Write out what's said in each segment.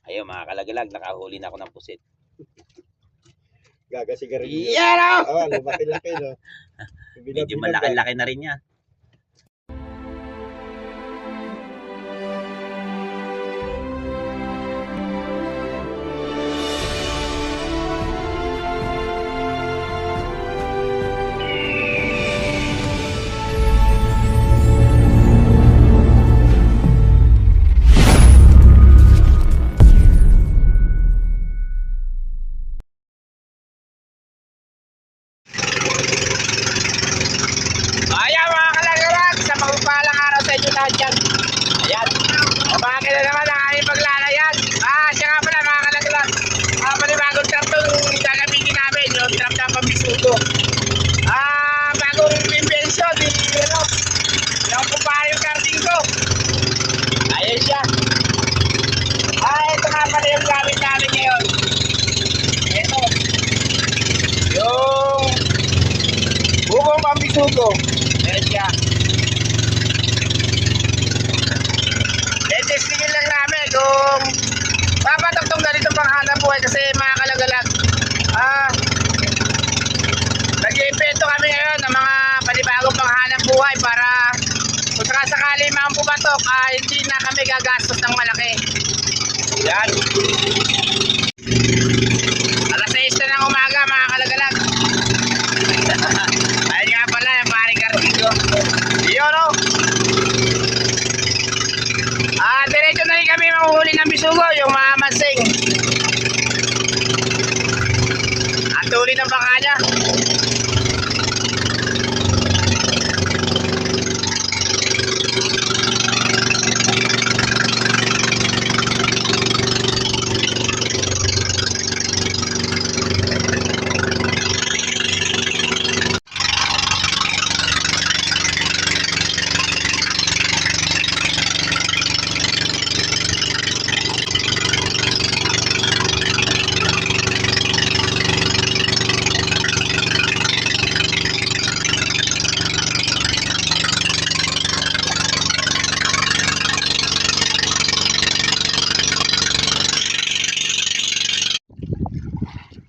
Ayun mga kalagalag, nakahuli na ako ng pusit. Gagasigarilyo. Yan o! Oh, lumaki-laki no. Medyo malaki-laki na rin yan. Ayan mga kalagalag, sa magpapalang araw sa inyo lahat dyan. Ayan, bakit na naman ang aming paglalayan. Siya nga pala mga kalagalag, panibagong trap itong gagamitin namin, yung trap na pambisugo. Bagong invention, yung kumpara yung karting ko. Ayun siya. Ito nga pala yung gamit namin ngayon. Ito, yung bugong pambisugo. Ayan siya. Testingin lang namin kung papatok tong ganito pang hanap buhay kasi mga kalagalag. Nag-iimpento kami ngayon ng mga panibagong pang hanap buhay para kung sakasakali mga pumatok, hindi na kami gagastos ng malaki. Yan. Alas 6 na ng umaga mga kalagalag. Ayun nga pala yung paring kartigo. Yun o. Diretso na rin kami mahuhuli ng bisugo, yung mamansing. Ang tuloy ng baka niya.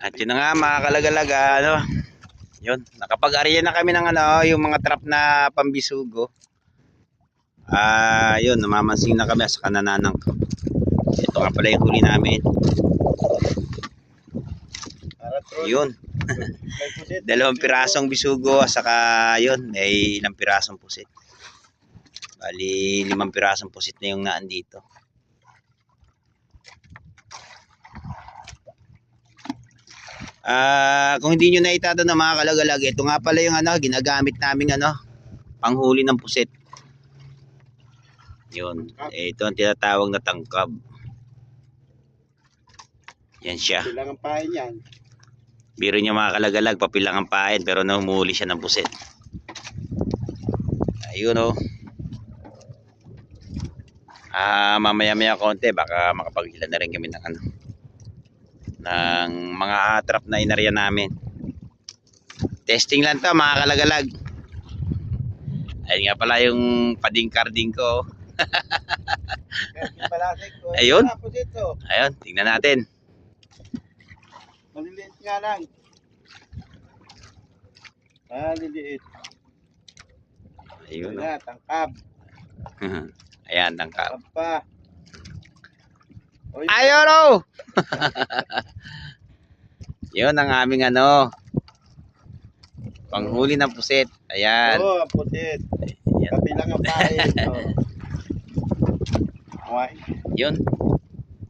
At yun na nga mga kalagalaga, yun, nakapag-area na kami ng yung mga trap na pambisugo. Yun, namamansing na kami sa kanananang. Ito nga pala yung huli namin. Yun. 2 pirasong bisugo, saka yun, may ilang pirasong pusit. Bali, 5 pirasong pusit na yung naan dito. Kung hindi nyo naitatanong mga kalagalag, ito nga pala yung ginagamit namin panghuli ng pusit. Yun, ito ang tinatawag na tangkab. Yan siya. Papilang ang pain yan. Biro nyo mga kalagalag, papilang ang pain pero nahumuli siya ng pusit. Ayun o. Mamaya-maya konti baka makapaghilan na rin kami ng mga trap na inarya namin. Testing lang to mga kalagalag. Ayun nga pala yung pading-karding ko. Ayun. Ayun, tingnan natin. Maliliit nga lang. Maliliit. Ayun. Ayan, tangkab. Ayan, tangkab. Pa. Ayun o! Yun ang aming panghuli ng pusit. Ayan. Oo, pusit. Kapilang ang pain. Yun.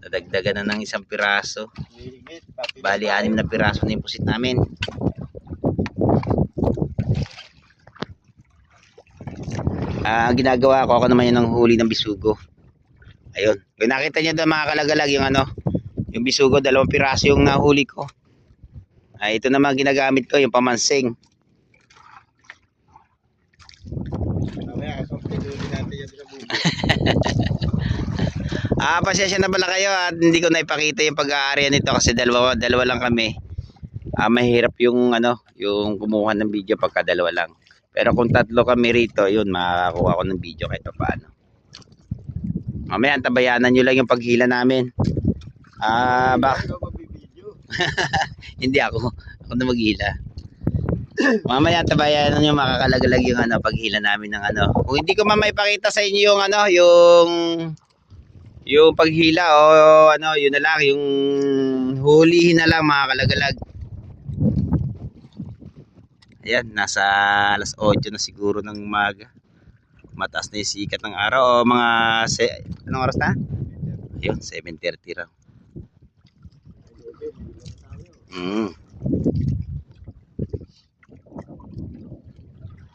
Nadagdagan na ng 1 piraso. Bali 6 na piraso na yung pusit namin. Ginagawa ko ako naman yun ng huli ng bisugo. Ayun. Kung nakita nyo doon mga kalagalag yung bisugo, 2 piraso yung nahuli ko. Ito naman ginagamit ko, yung pamansing. Pasensya na pala kayo at hindi ko na ipakita yung pag-aarya nito kasi dalawa lang kami. Mahirap yung yung kumuha ng video pagka 2 lang. Pero kung 3 kami rito, yun, makakakuha ko ng video kahit paano. Mamaya antabayanan nyo lang yung paghila namin. Ikaw magbibideo. Hindi ako. Ako na maghila. Mamaya tabayan nyo makakalagalag yung paghila namin ng Kung hindi ko mamaya ipakita sa inyo yung yung paghila o yun na lang, yung hulihin na lang mga kalagalag. Ayan, nasa alas 8 na siguro ng umaga. Mataas na yung sikat ng araw o mga anong oras na? Ayun, 7:30 raw.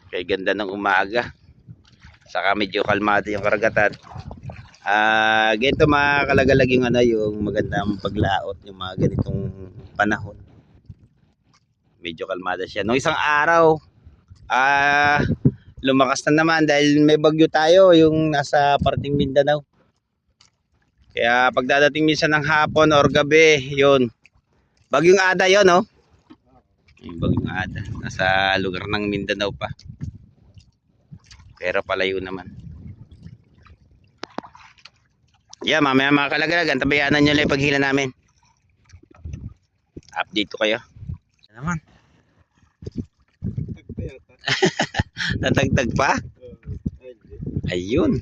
Kaya ganda ng umaga. Saka medyo kalmado yung karagatan. Ganito mga kalagalag yung yung magandang paglaot yung mga ganitong panahon. Medyo kalmada siya. Nung isang araw, lumakas na naman dahil may bagyo tayo yung nasa parting Mindanao. Kaya pagdadating minsan ng hapon or gabi, yun. Bagyong Ada yun, no? Yung Bagyong Ada. Nasa lugar ng Mindanao pa. Pero palayo naman. Yeah, mamaya mga kalagalag, antabayanan nyo lang yung paghila namin. Update ko kayo. Ano naman? Tatagtag pa? Ayun.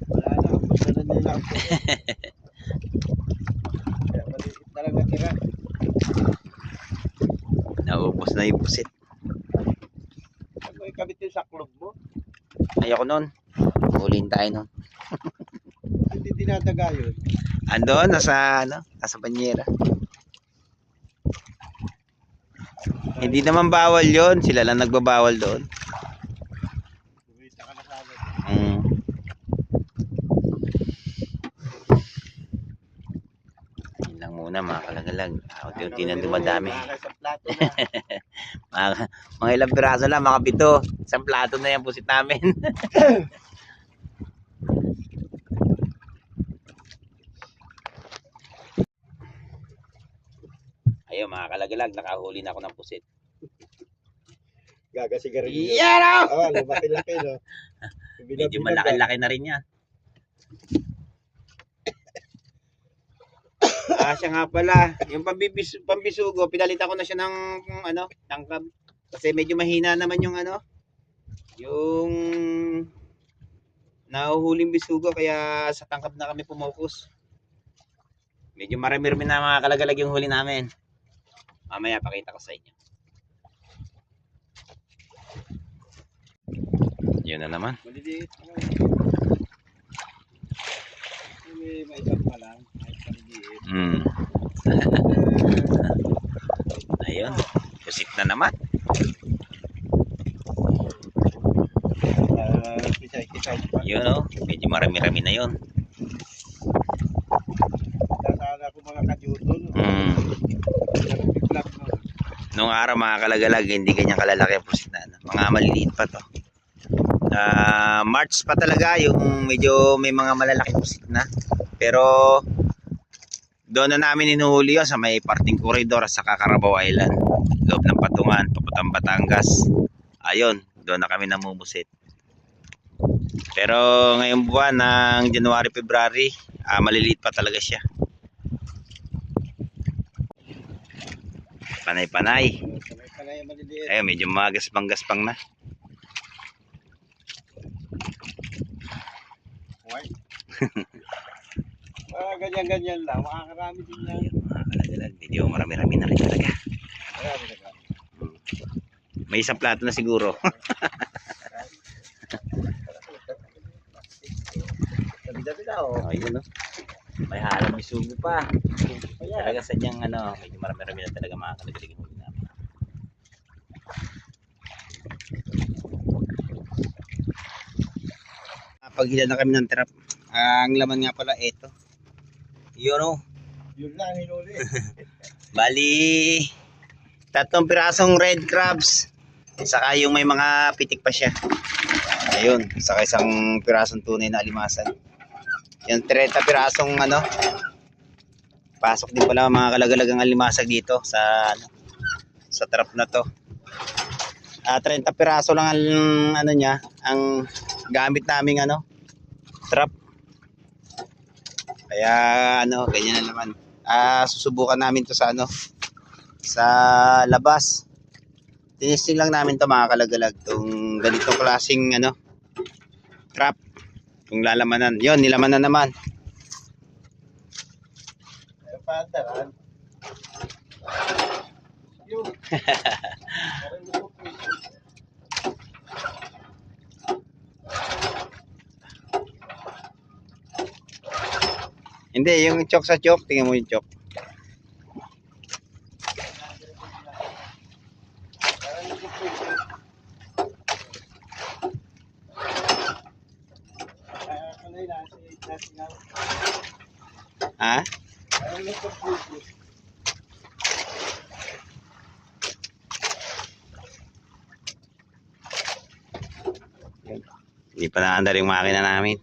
Wala na, basta na nila ako. Kaya maliit na lang natira. Naubos na yung pusit. Ano yung kabit yung saklog mo? Ayoko nun. Huliin tayo nun. Hindi dinadaga yun. Andun, nasa banyera. Hindi naman bawal yon, sila lang nagbabawal doon. Kumita ka na sa agad. Yun lang muna mga kalagalag. Unti-unti nang dumadami. Mga ilang piraso lang, mga 7. Isang plato na yan pusit namin. Ayun mga kalagalag, nakahuli na ako ng pusit. Gagasigarilyo. Yan! Oo, lumaki-laki, no? Medyo malaki-laki na rin yan. Siya nga pala, yung pambisugo, pinalitan ko na siya ng tangkab. Kasi medyo mahina naman yung yung nahuhuling bisugo, kaya sa tangkab na kami pumukus. Medyo marami-rami na mga kalagalag yung huli namin. Mamaya pakita ko sa inyo. Yun na naman. Maliliit. May maisap pa lang. Maliliit. Ayun. Pusit na naman. Kisay pa. Yun medyo marami-rami na yun. Nasaan ako mga kadyuto, no? Nung araw mga kalagalag, hindi ganyan kalalaki ang pusit na. Mga maliliit pa to. March pa talaga yung medyo may mga malalaki pusit na. Pero doon na namin inuhuli yun sa may parting koridor sa Carabao Island. Loob ng Patungan, papuntang Batangas. Ayun, doon na kami namumusit. Pero ngayong buwan ng January, February, maliliit pa talaga siya. Panay-panay. Ayun, medyo magaspang-gaspang na. Ganyan-ganyan lang. Makakarami din yan. Ayun, mga kalagalag. Medyo marami-rami na rin talaga. May isang plato na siguro. Dabi-dabi na, Ayun, may halang may sugo pa. Talaga sadyang medyo marami-rami na talaga mga kalagalag yung huli namin. Paghila na kami ng trap. Ang laman nga pala ito. Yun Yun lang hinuli. Bali 3 pirasong red crabs. Saka yung may mga pitik pa siya. Ayun, saka isang pirasong tunay na alimasan. Yung 30 pirasong pasok din pala mga kalagalagang alimasag dito sa sa trap na to. 30 piraso lang ang niya, ang gamit naming trap. Kaya ano, ganyan na naman. Susubukan namin to sa ano, sa labas. Tinisting lang namin to mga kalagalag, tong ganitong klaseng ano, trap. Kung lalamanan, yon nilamanan naman. Ay, padaran. Yung. Hindi, yung chok sa chok, tingnan mo yung chok. Ha? Hindi pa naandar yung makina namin.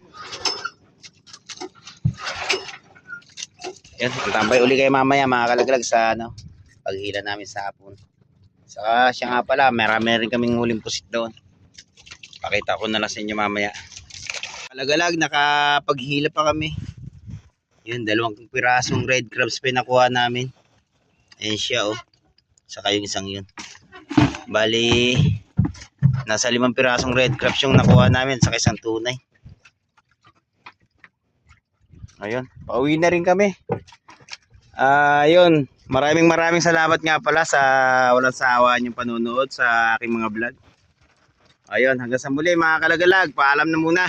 Yan, tambay uli kayo mamaya mga kalaglag sa ano, paghila namin sa hapon. Saka siya nga pala, marami rin kaming huling pusit doon. Pakita ko na lang sa inyo mamaya. Kalagalag, nakapaghila pa kami. Yun, 2 pirasong red crabs pinakuha namin. Ayan siya oh. Saka yung isang yun. Bali, nasa 5 pirasong red crabs yung nakuha namin. Saka isang tunay. Ayun, pauwi na rin kami. Ayun, maraming salamat nga pala sa walang sawa niyong panunood sa aking mga vlog. Ayun, hanggang sa muli mga kalagalag, paalam na muna.